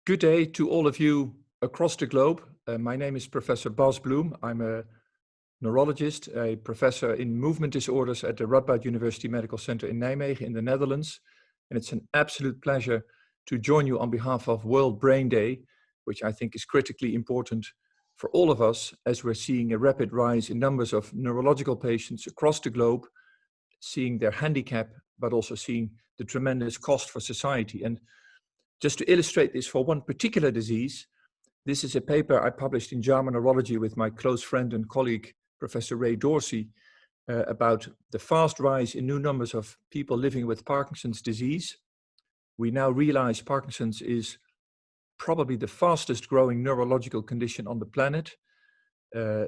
Good day to all of you across the globe. My name is Professor Bas Bloem. I'm a neurologist, a professor in movement disorders at the Radboud University Medical Center in Nijmegen in the Netherlands. And it's an absolute pleasure to join you on behalf of World Brain Day, which I think is critically important for all of us as we're seeing a rapid rise in numbers of neurological patients across the globe, seeing their handicap, but also seeing the tremendous cost for society. And just to illustrate this for one particular disease, this is a paper I published in JAMA Neurology with my close friend and colleague, Professor Ray Dorsey, about the fast rise in new numbers of people living with Parkinson's disease. We now realize Parkinson's is probably the fastest growing neurological condition on the planet,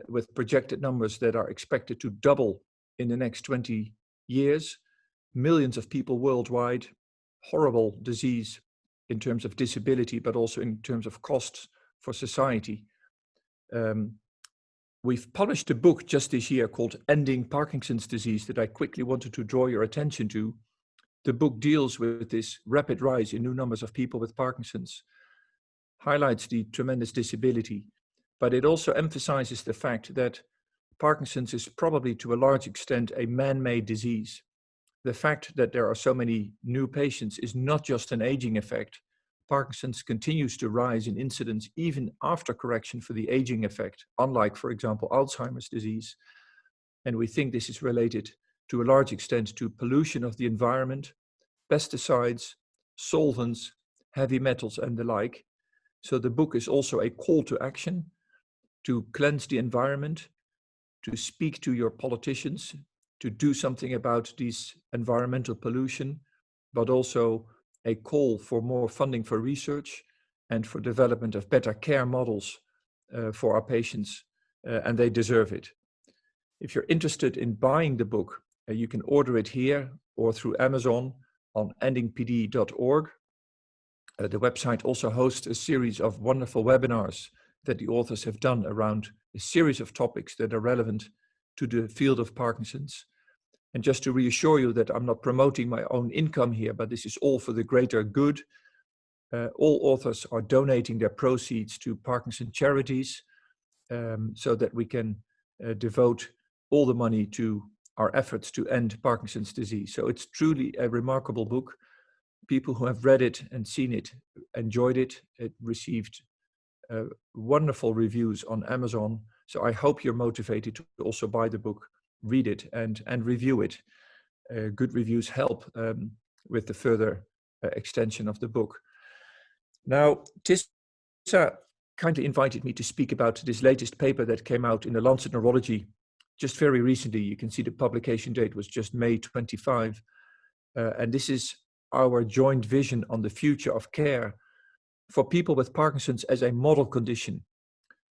with projected numbers that are expected to double in the next 20 years. Millions of people worldwide, horrible disease in terms of disability, but also in terms of costs for society. We've published a book just this year called Ending Parkinson's Disease that I quickly wanted to draw your attention to. The book deals with this rapid rise in new numbers of people with Parkinson's, highlights the tremendous disability, but it also emphasizes the fact that Parkinson's is probably to a large extent a man-made disease. The fact that there are so many new patients is not just an aging effect. Parkinson's continues to rise in incidence even after correction for the aging effect, unlike, for example, Alzheimer's disease. And we think this is related to a large extent to pollution of the environment, pesticides, solvents, heavy metals, and the like. So the book is also a call to action to cleanse the environment, to speak to your politicians, to do something about this environmental pollution, but also a call for more funding for research and for development of better care models for our patients, and they deserve it. If you're interested in buying the book, you can order it here or through Amazon on endingpd.org. The website also hosts a series of wonderful webinars that the authors have done around a series of topics that are relevant to the field of Parkinson's. And just to reassure you that I'm not promoting my own income here, but this is all for the greater good. All authors are donating their proceeds to Parkinson charities so that we can devote all the money to our efforts to end Parkinson's disease. So it's truly a remarkable book. People who have read it and seen it enjoyed it. It received wonderful reviews on Amazon. So I hope you're motivated to also buy the book, read it, and review it. Good reviews help with the further extension of the book. Now, Tissa kindly invited me to speak about this latest paper that came out in the Lancet Neurology just very recently. You can see the publication date was just May 25. And this is our joint vision on the future of care for people with Parkinson's as a model condition.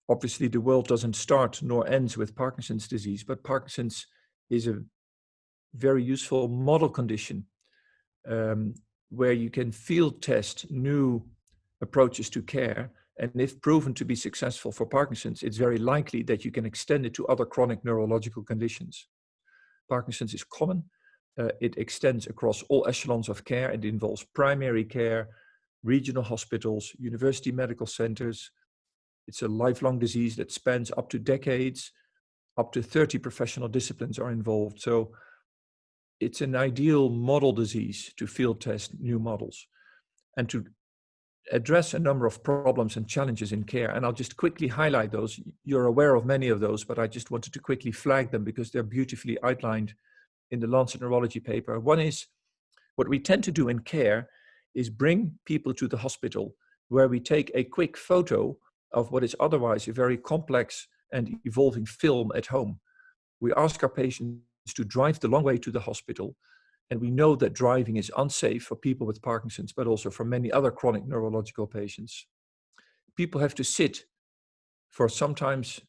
Obviously, the world doesn't start nor ends with Parkinson's disease, but Parkinson's is a very useful model condition where you can field test new approaches to care. And if proven to be successful for Parkinson's, it's very likely that you can extend it to other chronic neurological conditions. Parkinson's is common. It extends across all echelons of care. It involves primary care, regional hospitals, university medical centers. It's a lifelong disease that spans up to decades. Up to 30 professional disciplines are involved. So it's an ideal model disease to field test new models and to address a number of problems and challenges in care. And I'll just quickly highlight those. You're aware of many of those, but I just wanted to quickly flag them because they're beautifully outlined in the Lancet Neurology paper. One is, what we tend to do in care is bring people to the hospital where we take a quick photo of what is otherwise a very complex and evolving film at home. We ask our patients to drive the long way to the hospital, and we know that driving is unsafe for people with Parkinson's, but also for many other chronic neurological patients. People have to sit for sometimes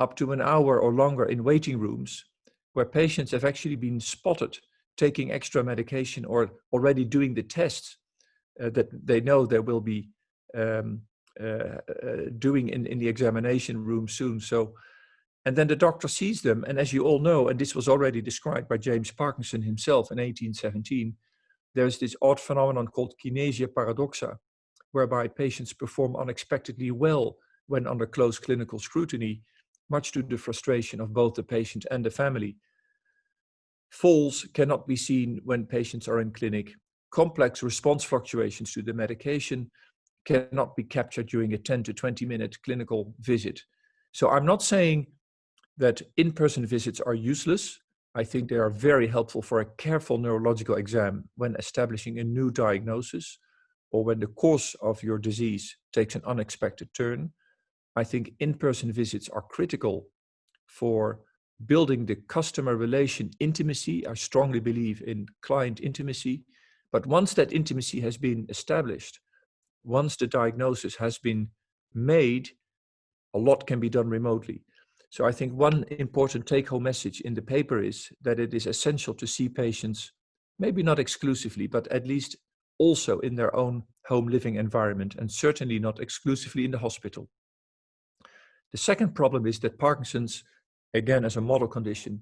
up to an hour or longer in waiting rooms where patients have actually been spotted taking extra medication or already doing the tests that they know they will be doing in the examination room soon. So, and then the doctor sees them, and as you all know, and this was already described by James Parkinson himself in 1817, there's this odd phenomenon called Kinesia Paradox, whereby patients perform unexpectedly well when under close clinical scrutiny, much to the frustration of both the patient and the family. Falls cannot be seen when patients are in clinic. Complex response fluctuations to the medication cannot be captured during a 10 to 20-minute clinical visit. So I'm not saying that in-person visits are useless. I think they are very helpful for a careful neurological exam when establishing a new diagnosis or when the course of your disease takes an unexpected turn. I think in-person visits are critical for building the customer relation intimacy. I strongly believe in client intimacy. But once that intimacy has been established, once the diagnosis has been made, a lot can be done remotely. So I think one important take-home message in the paper is that it is essential to see patients, maybe not exclusively, but at least also in their own home living environment, and certainly not exclusively in the hospital. The second problem is that Parkinson's, again as a model condition,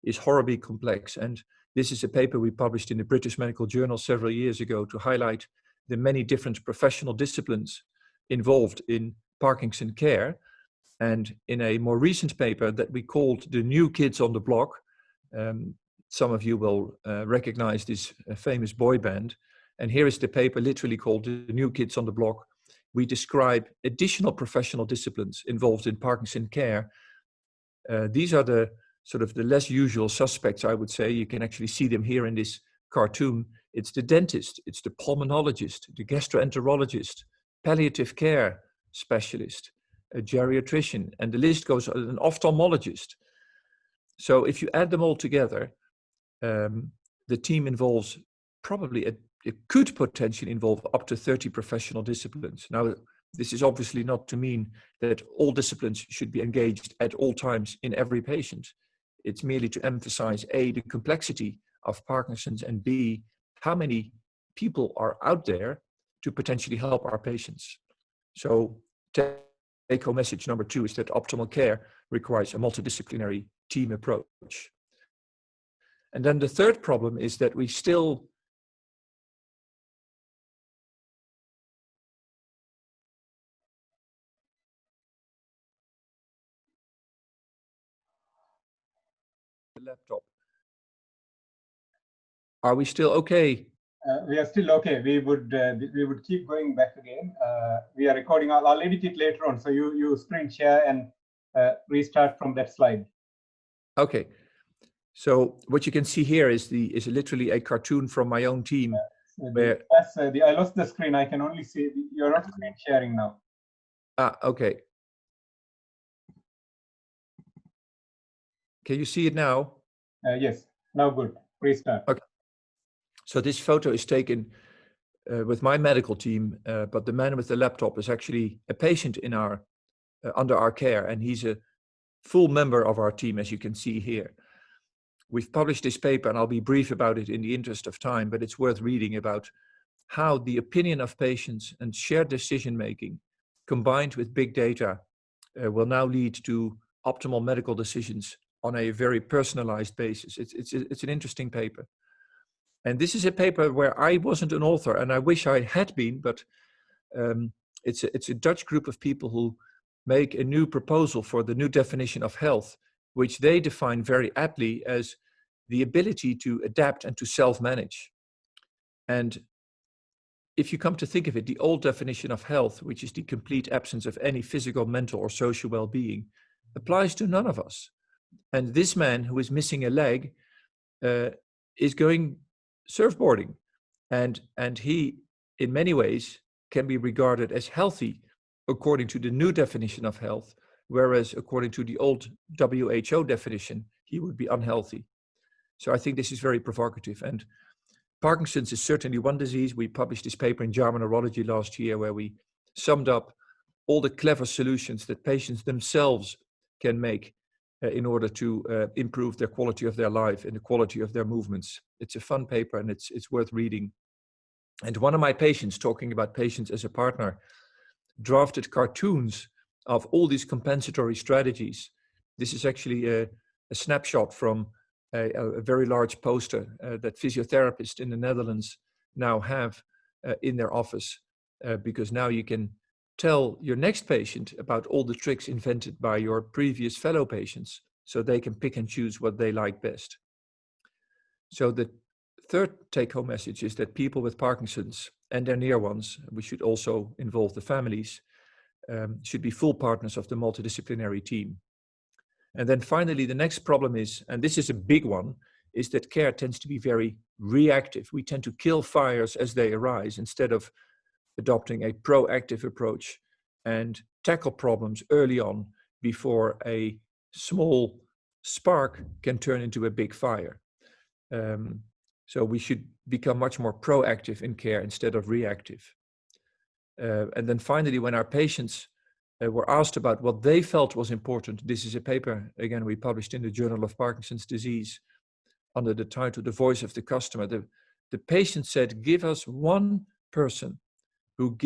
is horribly complex. And this is a paper we published in the British Medical Journal several years ago to highlight the many different professional disciplines involved in Parkinson care. And in a more recent paper that we called The New Kids on the Block, some of you will recognize this famous boy band. And here is the paper literally called The New Kids on the Block. We describe additional professional disciplines involved in Parkinson care. These are the sort of the less usual suspects, I would say. You can actually see them here in this cartoon. It's the dentist, it's the pulmonologist, the gastroenterologist, palliative care specialist, a geriatrician, and the list goes on, an ophthalmologist. So if you add them all together, the team involves probably, it could potentially involve up to 30 professional disciplines. Now, this is obviously not to mean that all disciplines should be engaged at all times in every patient. It's merely to emphasize A, the complexity of Parkinson's, and B, how many people are out there to potentially help our patients. So take-home message number 2 is that optimal care requires a multidisciplinary team approach. And then the third problem is that we still laptop. Are we still okay? We are still okay. We would keep going back again. We are recording. I'll edit it later on. So you sprint share and restart from that slide. Okay. So what you can see here is literally a cartoon from my own team. Where I lost the screen. I can only see you're not screen sharing now. Okay. Can you see it now? Yes. Now good. Restart. Okay. So this photo is taken with my medical team, but the man with the laptop is actually a patient in our under our care, and he's a full member of our team, as you can see here. We've published this paper, and I'll be brief about it in the interest of time, but it's worth reading about how the opinion of patients and shared decision-making combined with big data will now lead to optimal medical decisions on a very personalized basis. It's an interesting paper. And this is a paper where I wasn't an author, and I wish I had been, but it's a Dutch group of people who make a new proposal for the new definition of health, which they define very aptly as the ability to adapt and to self-manage. And if you come to think of it, the old definition of health, which is the complete absence of any physical, mental, or social well-being, applies to none of us. And this man who is missing a leg is going surfboarding. And he, in many ways, can be regarded as healthy according to the new definition of health, whereas according to the old WHO definition, he would be unhealthy. So I think this is very provocative. And Parkinson's is certainly one disease. We published this paper in JAMA Neurology last year where we summed up all the clever solutions that patients themselves can make in order to improve their quality of their life and the quality of their movements. It's a fun paper and it's worth reading. And one of my patients, talking about patients as a partner, drafted cartoons of all these compensatory strategies. This is actually a snapshot from a very large poster that physiotherapists in the Netherlands now have in their office. because now you can tell your next patient about all the tricks invented by your previous fellow patients, so they can pick and choose what they like best. So the third take-home message is that people with Parkinson's and their near ones, we should also involve the families, should be full partners of the multidisciplinary team. And then finally, the next problem is, and this is a big one, is that care tends to be very reactive. We tend to kill fires as they arise instead of adopting a proactive approach and tackle problems early on before a small spark can turn into a big fire. So we should become much more proactive in care instead of reactive. And then finally, when our patients were asked about what they felt was important, this is a paper, again, we published in the Journal of Parkinson's Disease under the title, The Voice of the Customer. The patient said, give us one person who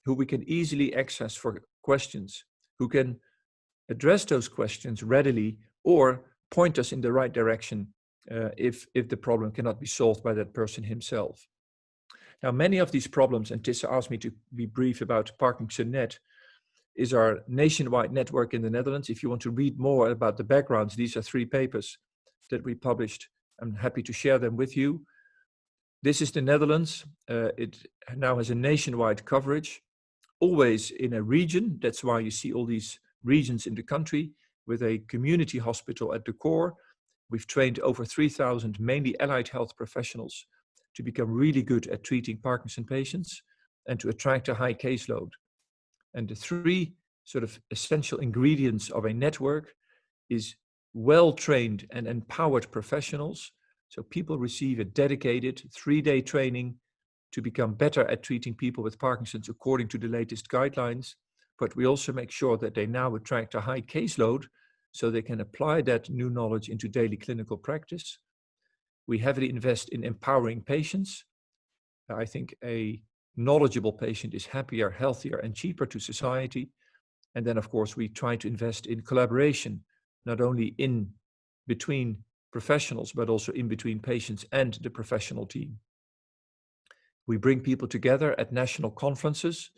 we can easily access for questions, who can address those questions readily or point us in the right direction if the problem cannot be solved by that person himself. Now, many of these problems, and Tissa asked me to be brief about ParkinsonNet, is our nationwide network in the Netherlands. If you want to read more about the backgrounds, these are 3 papers that we published. I'm happy to share them with you. This is the Netherlands. It now has a nationwide coverage, always in a region. That's why you see all these regions in the country with a community hospital at the core. We've trained over 3,000 mainly allied health professionals to become really good at treating Parkinson patients and to attract a high caseload. And the 3 sort of essential ingredients of a network is well-trained and empowered professionals. So people receive a dedicated 3-day training to become better at treating people with Parkinson's according to the latest guidelines. But we also make sure that they now attract a high caseload so they can apply that new knowledge into daily clinical practice. We heavily invest in empowering patients. I think a knowledgeable patient is happier, healthier, and cheaper to society. And then, of course, we try to invest in collaboration, not only in between professionals, but also in between patients and the professional team. We bring people together at national conferences,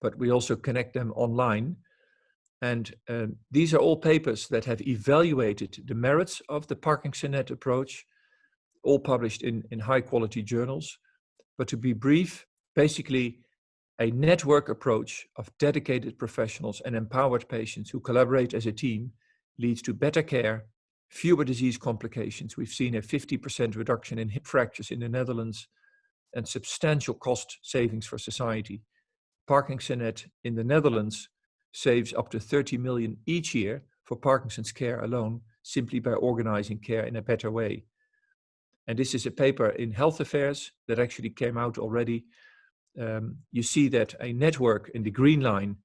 but we also connect them online. And these are all papers that have evaluated the merits of the ParkinsonNet approach, all published in high-quality journals. But to be brief, basically a network approach of dedicated professionals and empowered patients who collaborate as a team leads to better care, fewer disease complications. We've seen a 50% reduction in hip fractures in the Netherlands and substantial cost savings for society. ParkinsonNet in the Netherlands saves up to 30 million each year for Parkinson's care alone, simply by organizing care in a better way. And this is a paper in Health Affairs that actually came out already. You see that a network in the green line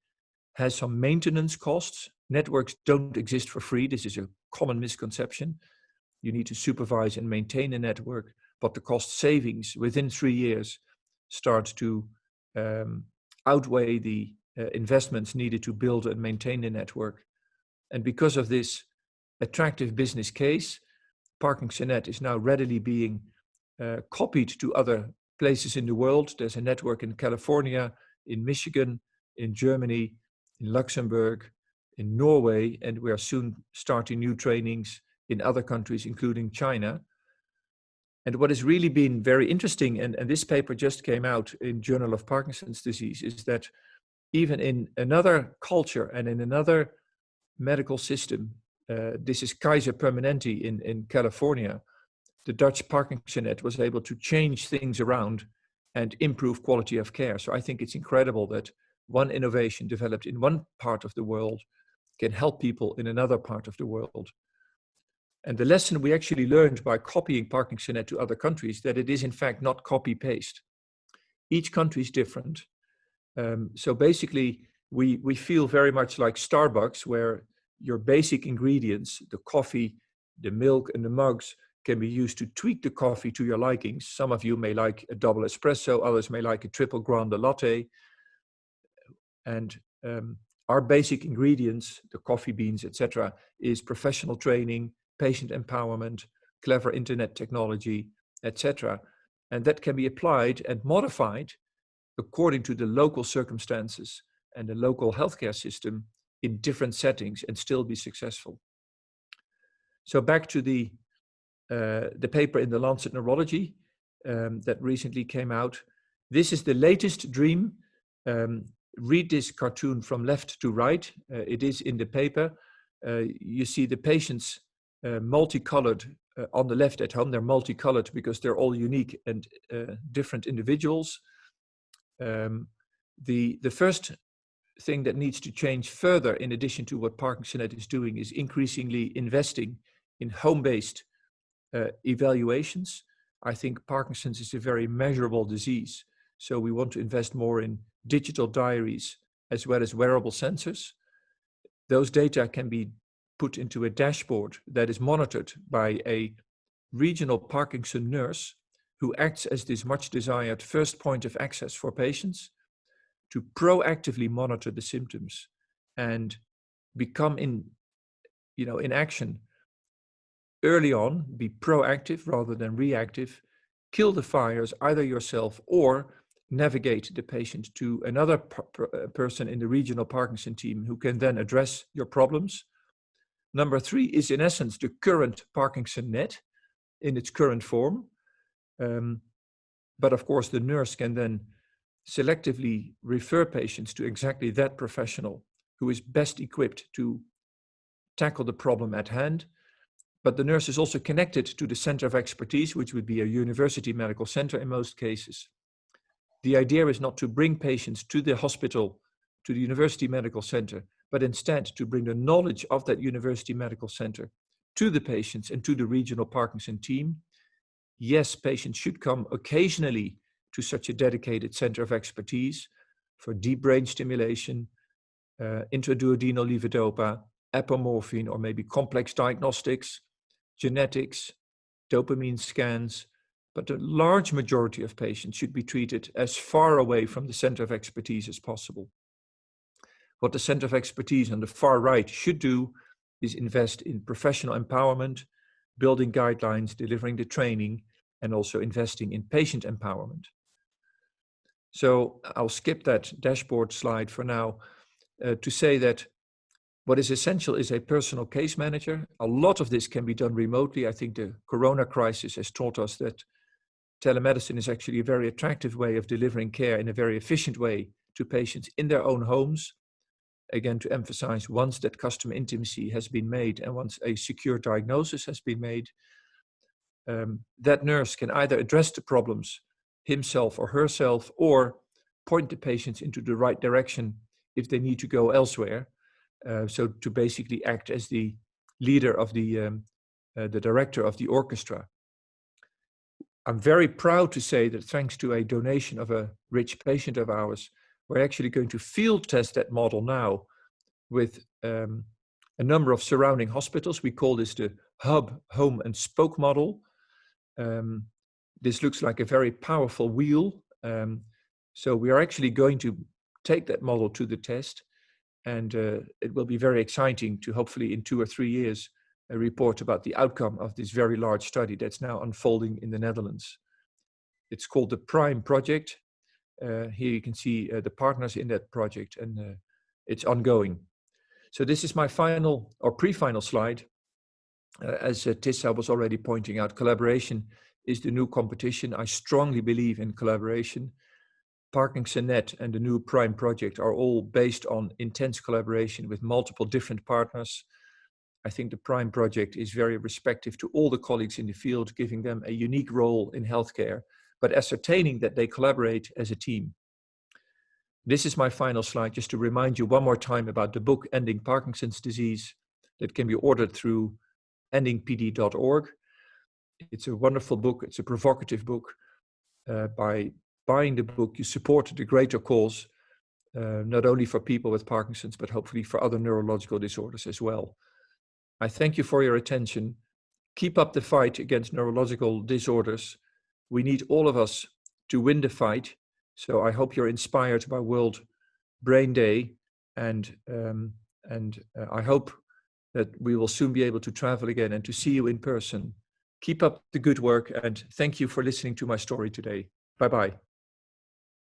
has some maintenance costs. Networks don't exist for free. This is a common misconception. You need to supervise and maintain a network, but the cost savings within 3 years start to outweigh the investments needed to build and maintain the network. And because of this attractive business case, ParkinsonNet is now readily being copied to other places in the world. There's a network in California, in Michigan, in Germany, in Luxembourg, in Norway, and we are soon starting new trainings in other countries, including China. And what has really been very interesting, and this paper just came out in Journal of Parkinson's Disease, is that even in another culture and in another medical system, this is Kaiser Permanente in California, the Dutch ParkinsonNet was able to change things around and improve quality of care. So I think it's incredible that one innovation developed in one part of the world can help people in another part of the world. And the lesson we actually learned by copying ParkinsonNet to other countries, that it is in fact not copy-paste. Each country is different. So basically, we feel very much like Starbucks, where your basic ingredients, the coffee, the milk, and the mugs, can be used to tweak the coffee to your likings. Some of you may like a double espresso, others may like a triple grande latte. And our basic ingredients, the coffee beans, etc., is professional training, patient empowerment, clever internet technology, etc. And that can be applied and modified according to the local circumstances and the local healthcare system in different settings and still be successful. So back to the paper in the Lancet Neurology that recently came out. This is the latest dream. Read this cartoon from left to right. It is in the paper. You see the patients multicolored on the left at home. They're multicolored because they're all unique and different individuals. The first thing that needs to change further, in addition to what ParkinsonNet is doing, is increasingly investing in home-based evaluations. I think Parkinson's is a very measurable disease, so we want to invest more in digital diaries as well as wearable sensors. Those data can be put into a dashboard that is monitored by a regional Parkinson nurse who acts as this much desired first point of access for patients to proactively monitor the symptoms and become in action early on, be proactive rather than reactive, kill the fires either yourself or navigate the patient to another person in the regional Parkinson team who can then address your problems. Number 3 is in essence the current ParkinsonNet in its current form. But of course the nurse can then selectively refer patients to exactly that professional who is best equipped to tackle the problem at hand. But the nurse is also connected to the center of expertise, which would be a university medical center in most cases. The idea is not to bring patients to the hospital, to the university medical center, but instead to bring the knowledge of that university medical center to the patients and to the regional Parkinson team. Yes, patients should come occasionally to such a dedicated center of expertise for deep brain stimulation, intraduodenal levodopa, apomorphine, or maybe complex diagnostics, genetics, dopamine scans, but the large majority of patients should be treated as far away from the center of expertise as possible. What the center of expertise on the far right should do is invest in professional empowerment, building guidelines, delivering the training, and also investing in patient empowerment. So I'll skip that dashboard slide for now to say that what is essential is a personal case manager. A lot of this can be done remotely. I think the Corona crisis has taught us that telemedicine is actually a very attractive way of delivering care in a very efficient way to patients in their own homes. Again, to emphasize, once that customer intimacy has been made and once a secure diagnosis has been made, that nurse can either address the problems himself or herself or point the patients into the right direction if they need to go elsewhere. So to basically act as the leader of the director of the orchestra. I'm very proud to say that thanks to a donation of a rich patient of ours, we're actually going to field test that model now with a number of surrounding hospitals. We call this the hub, home, and spoke model. This looks like a very powerful wheel. So we are actually going to take that model to the test, and it will be very exciting to hopefully in 2 or 3 years report about the outcome of this very large study that's now unfolding in the Netherlands. It's called the PRIME project. Here you can see the partners in that project, and it's ongoing. So this is my final or pre-final slide. As Tissa was already pointing out, collaboration is the new competition. I strongly believe in collaboration. ParkinsonNet and the new PRIME project are all based on intense collaboration with multiple different partners. I think the PRIME project is very respectful to all the colleagues in the field, giving them a unique role in healthcare, but ascertaining that they collaborate as a team. This is my final slide, just to remind you one more time about the book Ending Parkinson's Disease that can be ordered through endingpd.org. It's a wonderful book. It's a provocative book. By buying the book, you support the greater cause, not only for people with Parkinson's, but hopefully for other neurological disorders as well. I thank you for your attention. Keep up the fight against neurological disorders. We need all of us to win the fight. So I hope you're inspired by World Brain Day, and I hope that we will soon be able to travel again and to see you in person. Keep up the good work, and thank you for listening to my story today. Bye-bye.